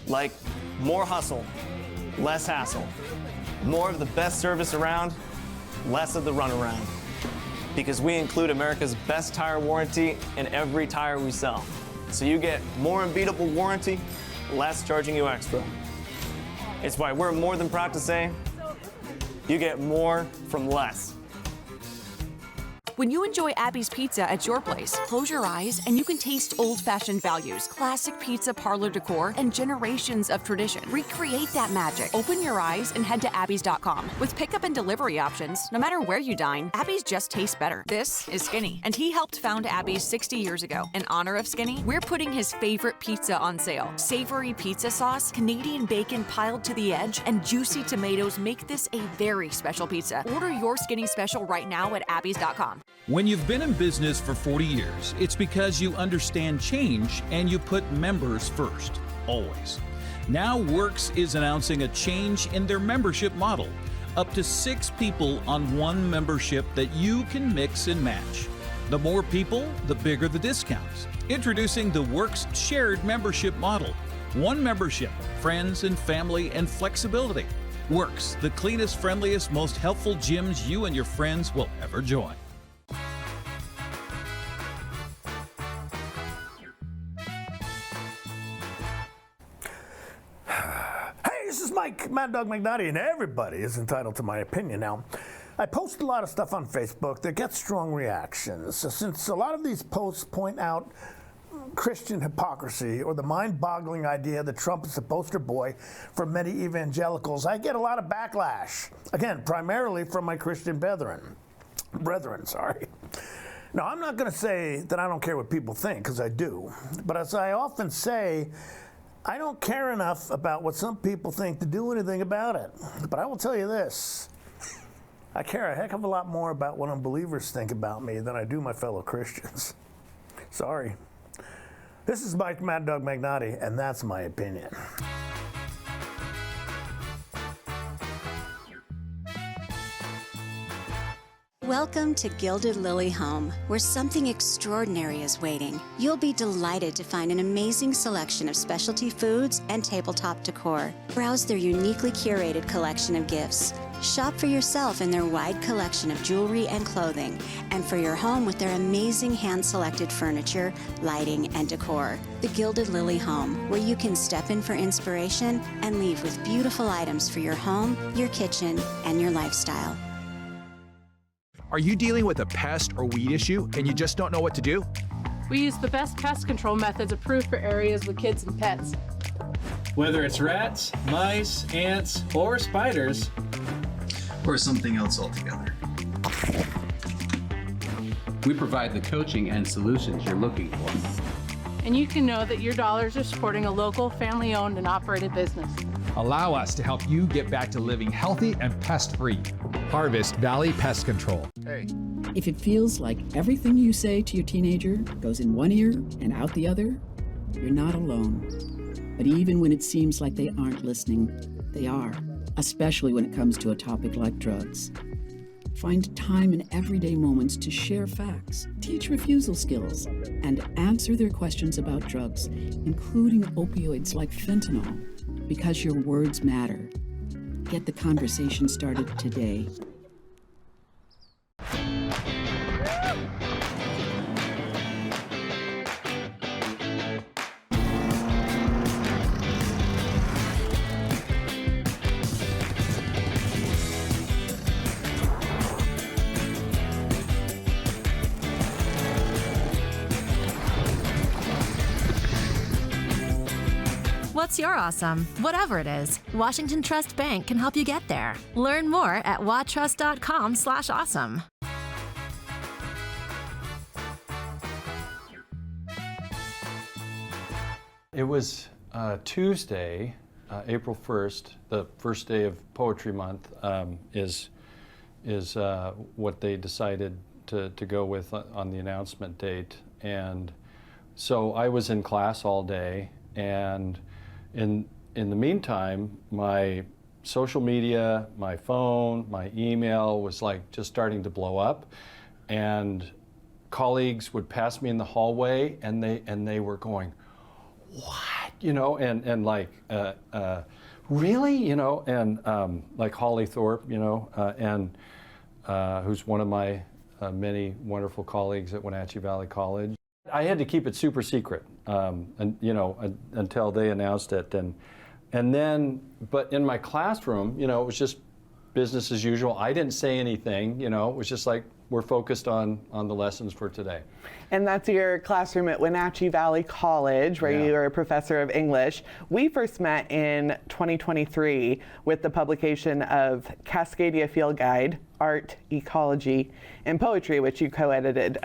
Like more hustle, less hassle, more of the best service around, less of the runaround. Because we include America's best tire warranty in every tire we sell. So you get more unbeatable warranty, less charging you extra. It's why we're more than proud to say, you get more from less. When you enjoy Abby's Pizza at your place, close your eyes and you can taste old-fashioned values, classic pizza parlor decor, and generations of tradition. Recreate that magic. Open your eyes and head to abbys.com. With pickup and delivery options, no matter where you dine, Abby's just tastes better. This is Skinny, and he helped found Abby's 60 years ago. In honor of Skinny, we're putting his favorite pizza on sale. Savory pizza sauce, Canadian bacon piled to the edge, and juicy tomatoes make this a very special pizza. Order your Skinny special right now at abbys.com. When you've been in business for 40 years, it's because you understand change and you put members first, always. Now Works is announcing a change in their membership model. Up to 6 people on one membership that you can mix and match. The more people, the bigger the discounts. Introducing the Works shared membership model. One membership, friends and family and flexibility. Works, the cleanest, friendliest, most helpful gyms you and your friends will ever join. This is Mike Mad Dog McNaughty, and everybody is entitled to my opinion. Now, I post a lot of stuff on Facebook that gets strong reactions. Since a lot of these posts point out Christian hypocrisy or the mind-boggling idea that Trump is the poster boy for many evangelicals, I get a lot of backlash. Again, primarily from my Christian brethren. Now, I'm not going to say that I don't care what people think, because I do. But as I often say, I don't care enough about what some people think to do anything about it. But I will tell you this. I care a heck of a lot more about what unbelievers think about me than I do my fellow Christians. Sorry. This is Mike Mad Dog McNaughty, and that's my opinion. Welcome to Gilded Lily Home, where something extraordinary is waiting. You'll be delighted to find an amazing selection of specialty foods and tabletop decor. Browse their uniquely curated collection of gifts. Shop for yourself in their wide collection of jewelry and clothing, and for your home with their amazing hand-selected furniture, lighting, and decor. The Gilded Lily Home, where you can step in for inspiration and leave with beautiful items for your home, your kitchen, and your lifestyle. Are you dealing with a pest or weed issue and you just don't know what to do? We use the best pest control methods approved for areas with kids and pets. Whether it's rats, mice, ants, or spiders, or something else altogether. We provide the coaching and solutions you're looking for. And you can know that your dollars are supporting a local, family-owned and operated business. Allow us to help you get back to living healthy and pest-free. Harvest Valley Pest Control. Hey. If it feels like everything you say to your teenager goes in one ear and out the other, you're not alone. But even when it seems like they aren't listening, they are, especially when it comes to a topic like drugs. Find time in everyday moments to share facts, teach refusal skills, and answer their questions about drugs, including opioids like fentanyl, because your words matter. Get the conversation started today. What's your awesome? Whatever it is, Washington Trust Bank can help you get there. Learn more at watrust.com/awesome. It was Tuesday, April 1st, the first day of Poetry Month, is what they decided to go with on the announcement date. And so I was in class all day, and in the meantime, my social media, my phone, my email was like just starting to blow up, and colleagues would pass me in the hallway, and they were going, "What?" You know, and like, really, you know, and like Holly Thorpe, you know, and who's one of my many wonderful colleagues at Wenatchee Valley College. I had to keep it super secret, and you know, until they announced it, and then, but in my classroom, you know, it was just business as usual. I didn't say anything, you know, it was just like, we're focused on the lessons for today. And that's your classroom at Wenatchee Valley College, where you are a professor of English. We first met in 2023 with the publication of Cascadia Field Guide, Art, Ecology, and Poetry, which you co-edited.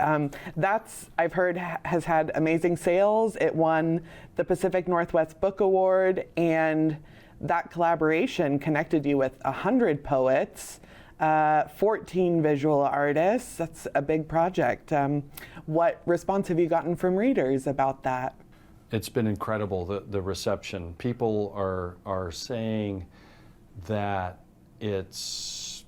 That's, I've heard, has had amazing sales. It won the Pacific Northwest Book Award, and that collaboration connected you with 100 poets, 14 visual artists. That's a big project. What response have you gotten from readers about that? It's been incredible, the reception. People are saying that it's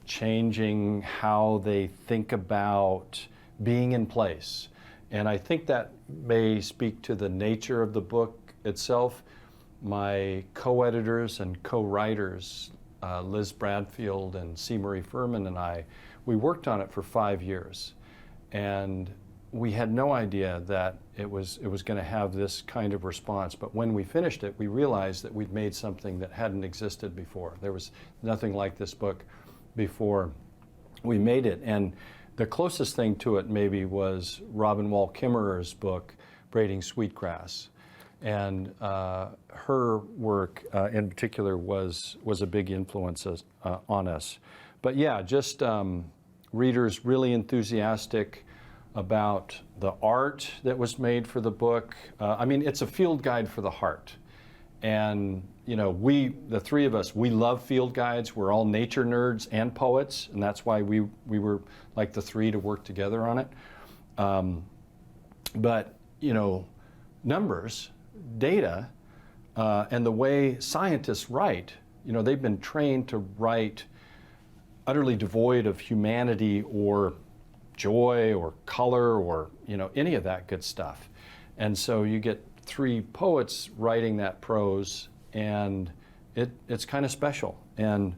changing how they think about being in place. And I think that may speak to the nature of the book itself. My co-editors and co-writers, Liz Bradfield and C. Marie Furman and I, we worked on it for 5 years, and we had no idea that it was going to have this kind of response. But when we finished it, we realized that we'd made something that hadn't existed before. There was nothing like this book before we made it. And the closest thing to it maybe was Robin Wall Kimmerer's book, Braiding Sweetgrass. And her work in particular was a big influence on us. But yeah, just readers really enthusiastic about the art that was made for the book. I mean, it's a field guide for the heart. And you know, the three of us, we love field guides. We're all nature nerds and poets, and that's why we were like the three to work together on it. But you know, numbers, data, and the way scientists write, you know, they've been trained to write utterly devoid of humanity or joy or color or, you know, any of that good stuff. And so you get three poets writing that prose, and it's kind of special. And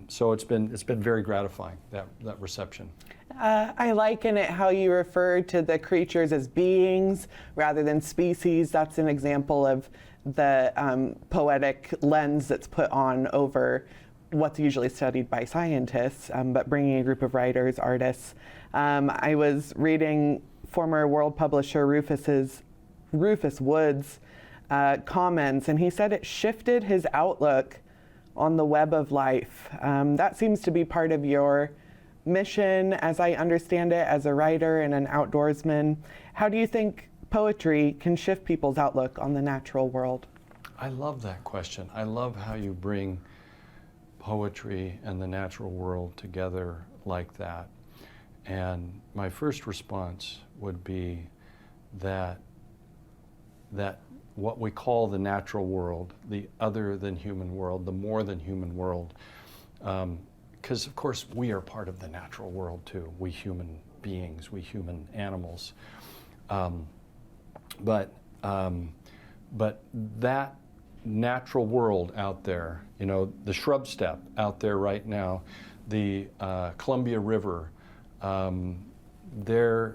so it's been very gratifying, that reception. I liken it how you refer to the creatures as beings rather than species. That's an example of the poetic lens that's put on over what's usually studied by scientists, but bringing a group of writers, artists. I was reading former world publisher Rufus Wood's comments, and he said it shifted his outlook on the web of life. That seems to be part of your mission, as I understand it, as a writer and an outdoorsman. How do you think poetry can shift people's outlook on the natural world? I love that question. I love how you bring poetry and the natural world together like that. And my first response would be that what we call the natural world, the other than human world, the more than human world, because of course we are part of the natural world too, we human beings, we human animals. But that natural world out there, you know, the shrub steppe out there right now, the Columbia River, there's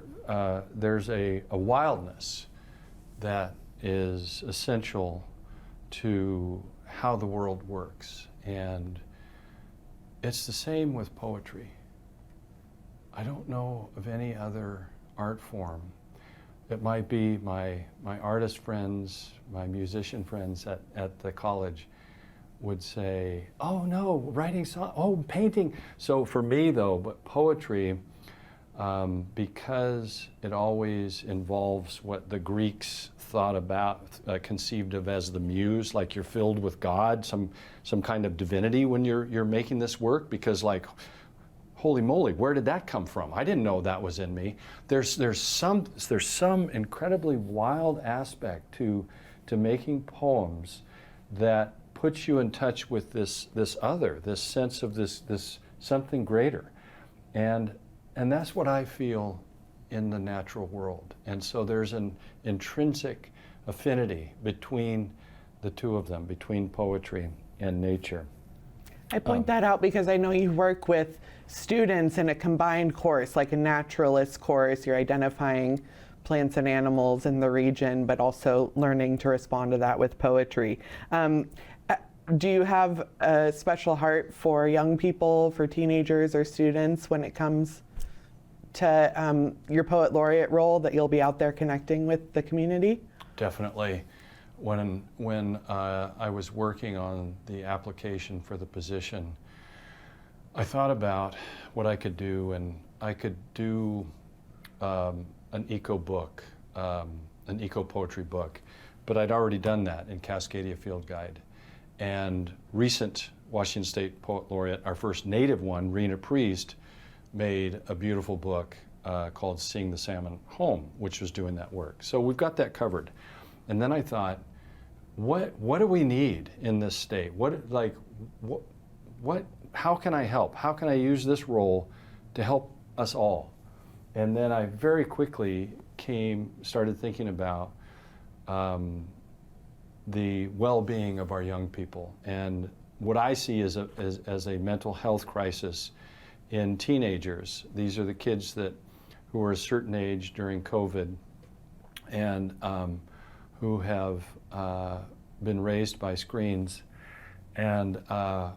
a wildness that is essential to how the world works. And it's the same with poetry. I don't know of any other art form. It might be my artist friends, my musician friends at the college would say, oh no, writing songs, oh, painting. So for me though, but poetry, because it always involves what the Greeks thought about, conceived of as the muse, like you're filled with God, some kind of divinity when you're making this work, because like, holy moly, where did that come from? I didn't know that was in me. There's some incredibly wild aspect to making poems that puts you in touch with this other, this sense of this something greater, and that's what I feel in the natural world. And so there's an intrinsic affinity between the two of them, between poetry and nature. I point that out because I know you work with students in a combined course, like a naturalist course. You're identifying plants and animals in the region, but also learning to respond to that with poetry. Do you have a special heart for young people, for teenagers or students when it comes to your poet laureate role, that you'll be out there connecting with the community? Definitely. When I was working on the application for the position, I thought about what I could do, and I could do an eco book, an eco poetry book, but I'd already done that in Cascadia Field Guide. And recent Washington State Poet Laureate, our first native one, Rena Priest, made a beautiful book called Sing the Salmon Home, which was doing that work. So we've got that covered. And then I thought, what do we need in this state? How can I help? How can I use this role to help us all? And then I very quickly started thinking about the well-being of our young people, and what I see as a mental health crisis in teenagers. These are the kids who were a certain age during COVID, and who have been raised by screens. And I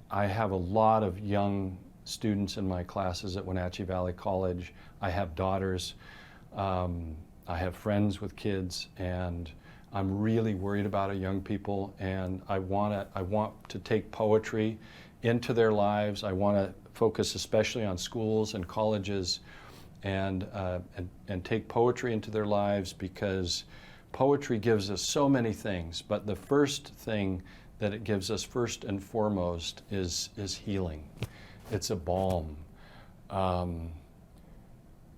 have a lot of young students in my classes at Wenatchee Valley College. I have daughters. I have friends with kids, and I'm really worried about our young people, and I want to take poetry into their lives. I want to focus especially on schools and colleges, and take poetry into their lives, because poetry gives us so many things, but the first thing that it gives us first and foremost is healing. It's a balm.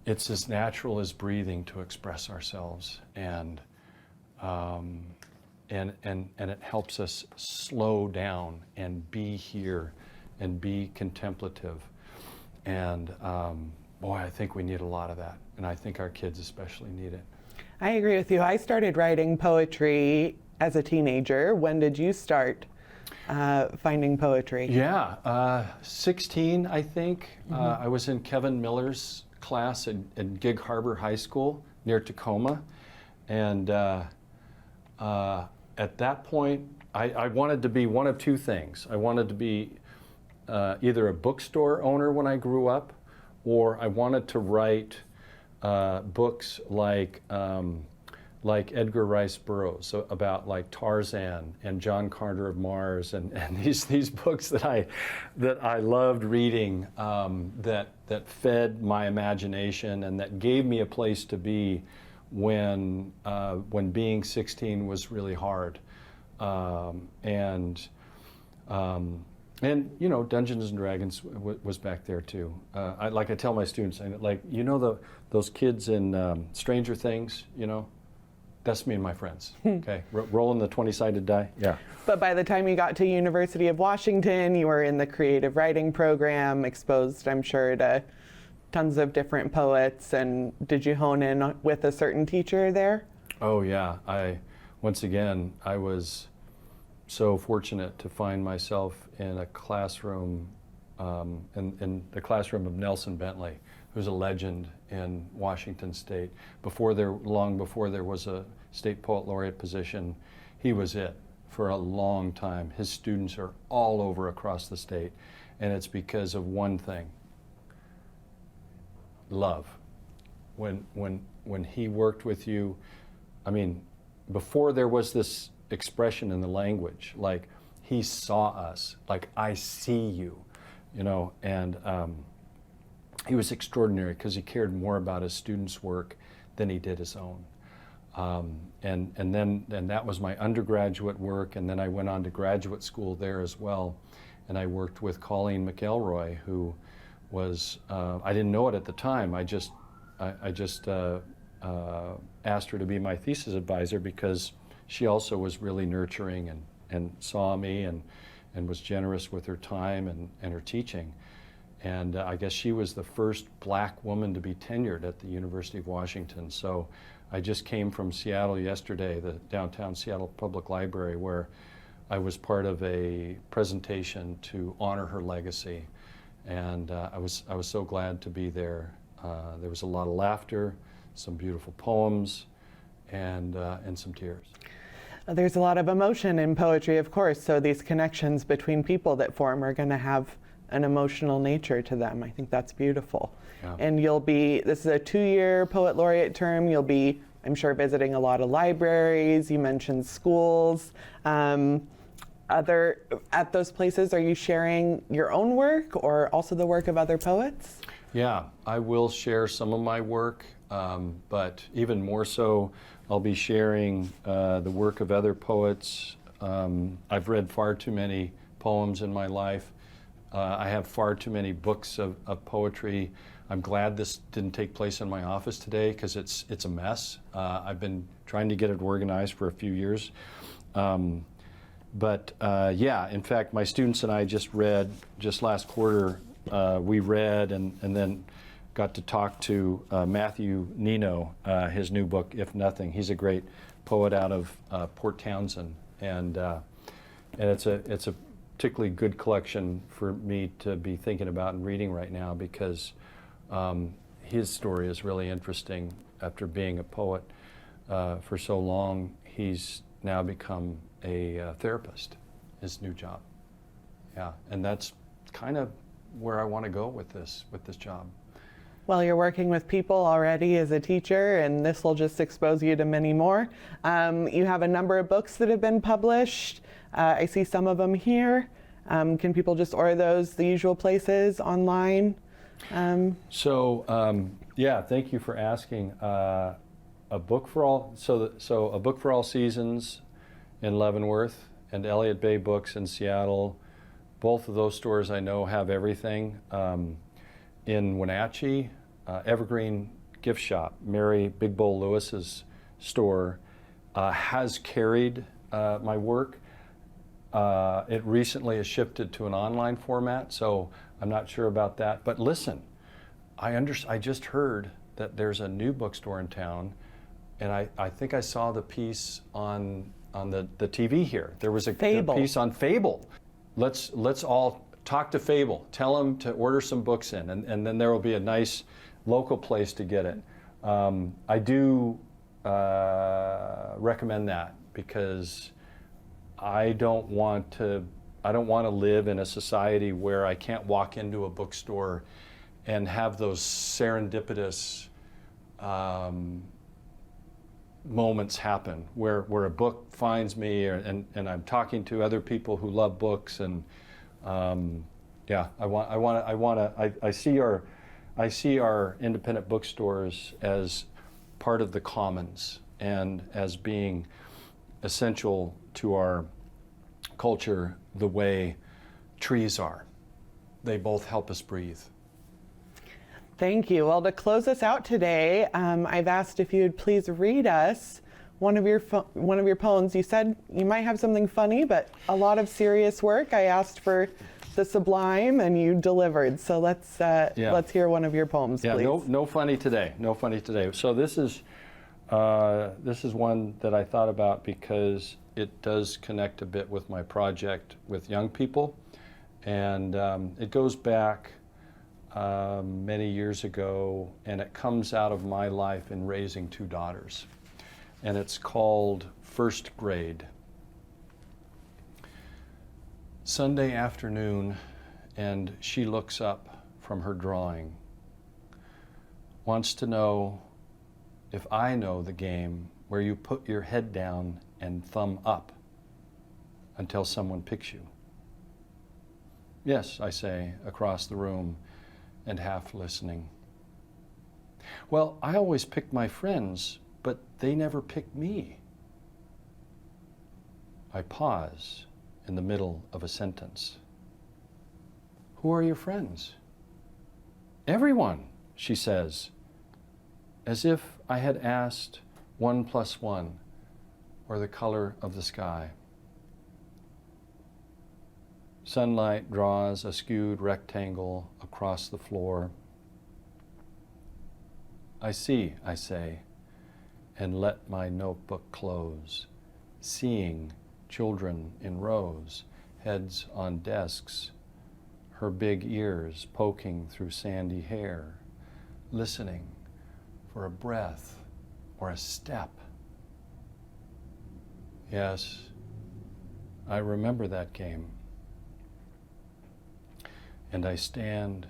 It's as natural as breathing to express ourselves, and it helps us slow down and be here and be contemplative. And boy, I think we need a lot of that, and I think our kids especially need it. I agree with you. I started writing poetry as a teenager. When did you start finding poetry? Yeah, 16, I think. I was in Kevin Miller's class at Gig Harbor High School near Tacoma. And at that point, I wanted to be one of two things. I wanted to be either a bookstore owner when I grew up, or I wanted to write books like Edgar Rice Burroughs, so about like Tarzan and John Carter of Mars, and these books that I loved reading, that fed my imagination and that gave me a place to be when being 16 was really hard, and you know, Dungeons and Dragons was back there too. I tell my students, those kids in Stranger Things, you know, that's me and my friends. Okay, rolling the 20-sided die. Yeah. But by the time you got to University of Washington, you were in the creative writing program, exposed, I'm sure, to tons of different poets. And did you hone in with a certain teacher there? Oh yeah, I was so fortunate to find myself in a classroom, in the classroom of Nelson Bentley, who's a legend in Washington State. Long before there was a state poet laureate position, he was it for a long time. His students are all over across the state, and it's because of one thing: love. When he worked with you, I mean, before there was this expression in the language, like he saw us, like I see you, you know, and he was extraordinary because he cared more about his students' work than he did his own. And that was my undergraduate work, and then I went on to graduate school there as well. And I worked with Colleen McElroy, who was, I didn't know it at the time, I just asked her to be my thesis advisor because she also was really nurturing and saw me and was generous with her time and her teaching. And I guess she was the first black woman to be tenured at the University of Washington. So I just came from Seattle yesterday, the downtown Seattle Public Library, where I was part of a presentation to honor her legacy. And I was so glad to be there. There was a lot of laughter, some beautiful poems, and some tears. There's a lot of emotion in poetry, of course, so these connections between people that form are going to have an emotional nature to them. I think that's beautiful. Yeah. And this is a 2-year Poet Laureate term. You'll be, I'm sure, visiting a lot of libraries. You mentioned schools. At those places, are you sharing your own work or also the work of other poets? Yeah, I will share some of my work, but even more so, I'll be sharing the work of other poets. I've read far too many poems in my life. I have far too many books of poetry. I'm glad this didn't take place in my office today because it's a mess. I've been trying to get it organized for a few years. But yeah, in fact, my students and I just last quarter, we read and then got to talk to Matthew Nino, his new book, If Nothing. He's a great poet out of Port Townsend, and it's a particularly good collection for me to be thinking about and reading right now because his story is really interesting. After being a poet for so long, he's now become a therapist, his new job. Yeah, and that's kind of where I want to go with this job. Well, you're working with people already as a teacher, and this will just expose you to many more. You have a number of books that have been published. I see some of them here. Can people just order those the usual places online? Yeah, thank you for asking. A book for all a book for all seasons in Leavenworth and Elliott Bay Books in Seattle. Both of those stores I know have everything. In Wenatchee, Evergreen Gift Shop, Mary Big Bowl Lewis's store, has carried my work. It recently has shifted to an online format, so I'm not sure about that. But listen, I just heard that there's a new bookstore in town, and I think I saw the piece on the TV here. There was a piece on Fable. Let's all talk to Fable. Tell them to order some books in, and then there will be a nice local place to get it. I do recommend that because I don't want to live in a society where I can't walk into a bookstore and have those serendipitous moments happen where a book finds me and I'm talking to other people who love books, and yeah, I see our independent bookstores as part of the commons and as being essential to our culture the way trees are. They both help us breathe. Thank you. Well, to close us out today, I've asked if you would please read us one of your poems. You said you might have something funny, but a lot of serious work. I asked for the sublime, and you delivered. So let's hear one of your poems, please. Yeah, no funny today. No funny today. So this is one that I thought about because it does connect a bit with my project with young people, and it goes back many years ago, and it comes out of my life in raising 2 daughters, and it's called First Grade. Sunday afternoon, and she looks up from her drawing, wants to know if I know the game where you put your head down and thumb up until someone picks you. Yes, I say, across the room and half listening. Well, I always picked my friends but they never picked me. I pause in the middle of a sentence. Who are your friends? Everyone, she says, as if I had asked 1 + 1 or the color of the sky. Sunlight draws a skewed rectangle across the floor. I see, I say, and let my notebook close, seeing children in rows, heads on desks, her big ears poking through sandy hair, listening for a breath or a step. Yes, I remember that game. And I stand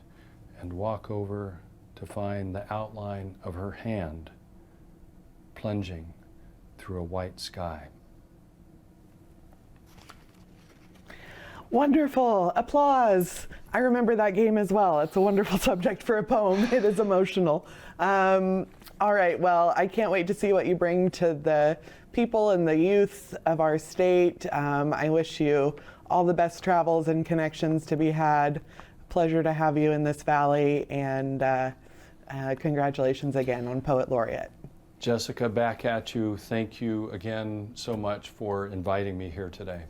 and walk over to find the outline of her hand plunging through a white sky. Wonderful. Applause. I remember that game as well. It's a wonderful subject for a poem. It is emotional. All right, well, I can't wait to see what you bring to the people and the youth of our state. I wish you all the best travels and connections to be had. Pleasure to have you in this valley, and congratulations again on Poet Laureate. Jessica, back at you. Thank you again so much for inviting me here today.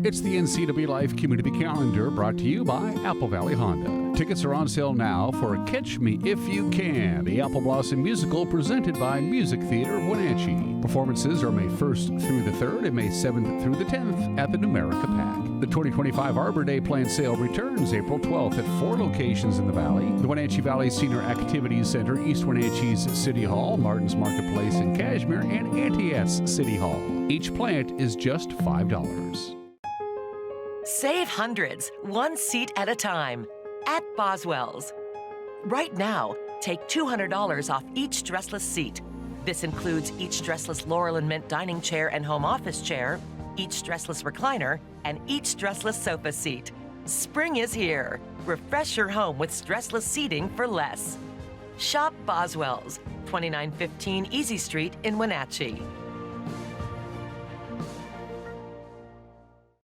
It's the NCWLIFE Community Calendar brought to you by Apple Valley Honda. Tickets are on sale now for Catch Me If You Can, the Apple Blossom musical presented by Music Theater of Wenatchee. Performances are May 1st through the 3rd and May 7th through the 10th at the Numerica Pack. The 2025 Arbor Day planned sale returns April 12th at 4 locations in the Valley: the Wenatchee Valley Senior Activities Center, East Wenatchee's City Hall, Martin's Marketplace in Cashmere, and Antioch's City Hall. Each plant is just $5. Save hundreds, one seat at a time, at Boswell's. Right now, take $200 off each dressless seat. This includes each dressless Laurel and Mint dining chair and home office chair, each dressless recliner, and each dressless sofa seat. Spring is here. Refresh your home with stressless seating for less. Shop Boswell's, 2915 Easy Street in Wenatchee.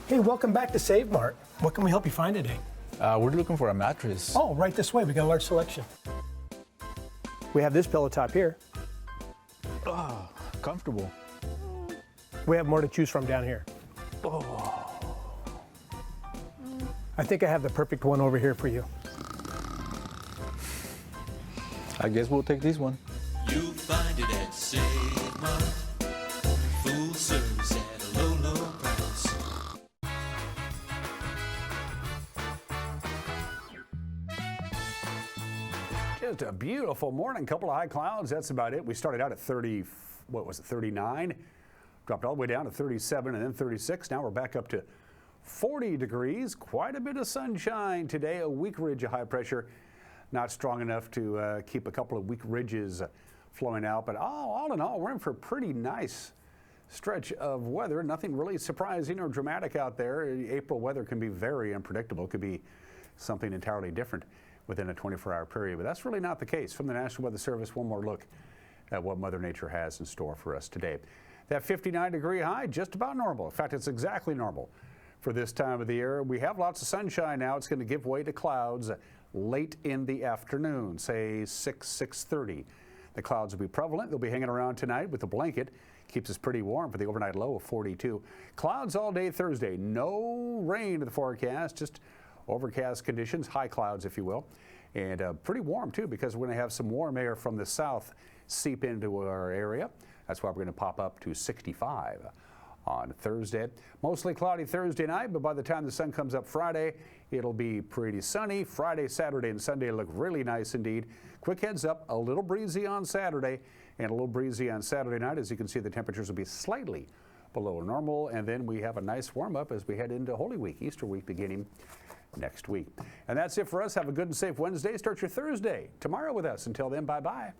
Hey, welcome back to Save Mart. What can we help you find today? We're looking for a mattress. Oh, right this way. We got a large selection. We have this pillow top here. Oh, comfortable. We have more to choose from down here. Oh. I think I have the perfect one over here for you. I guess we'll take this one. You'll find it at Save Mart. Full service at a low, low price. Just a beautiful morning, couple of high clouds, that's about it. We started out at 39, dropped all the way down to 37 and then 36. Now we're back up to 40 degrees, quite a bit of sunshine today. A weak ridge of high pressure, not strong enough to keep a couple of weak ridges flowing out, but all in all, we're in for a pretty nice stretch of weather. Nothing really surprising or dramatic out there. April weather can be very unpredictable. It could be something entirely different within a 24-hour period, but that's really not the case. From the National Weather Service, one more look at what Mother Nature has in store for us today. That 59-degree high, just about normal. In fact, it's exactly normal for this time of the year. We have lots of sunshine now. It's going to give way to clouds late in the afternoon, say 6:30. The clouds will be prevalent. They'll be hanging around tonight with a blanket. Keeps us pretty warm for the overnight low of 42. Clouds all day Thursday. No rain in the forecast, just overcast conditions, high clouds, if you will, and pretty warm too, because we're going to have some warm air from the south seep into our area. That's why we're going to pop up to 65 on Thursday. Mostly cloudy Thursday night, but by the time the sun comes up Friday, it'll be pretty sunny. Friday, Saturday, and Sunday look really nice indeed. Quick heads up, a little breezy on Saturday and a little breezy on Saturday night. As you can see, the temperatures will be slightly below normal, and then we have a nice warm up as we head into Holy Week, Easter week beginning next week. And that's it for us. Have a good and safe Wednesday. Start your Thursday tomorrow with us. Until then, bye-bye.